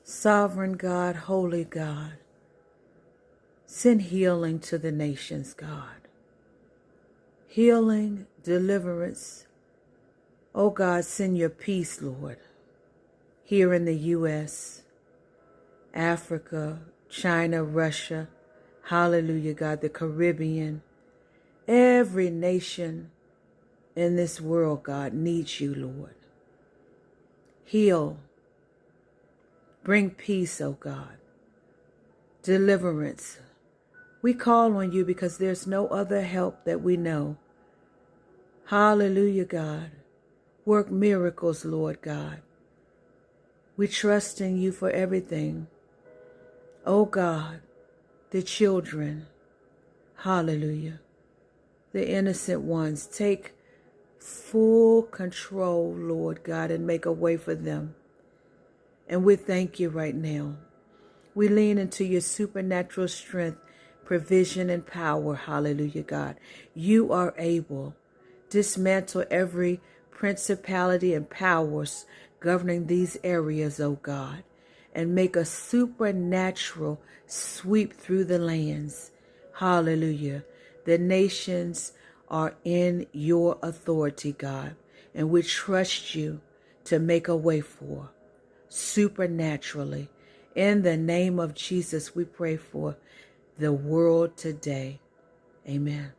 Sovereign God, holy God, send healing to the nations, God. Healing, deliverance. Oh God, send your peace, Lord, here in the U.S., Africa, China, Russia. Hallelujah, God, the Caribbean. Every nation in this world, God, needs you, Lord. Heal. Bring peace, oh God. Deliverance. We call on you because there's no other help that we know. Hallelujah, God. Work miracles, Lord God. We trust in you for everything. Oh God, the children. Hallelujah. The innocent ones. Take full control, Lord God, and make a way for them. And we thank you right now. We lean into your supernatural strength, provision, and power. Hallelujah, God. You are able. Dismantle every principality and powers governing these areas, oh God, and make a supernatural sweep through the lands. Hallelujah. The nations are in your authority, God, and we trust you to make a way for supernaturally. In the name of Jesus, we pray for the world today. Amen.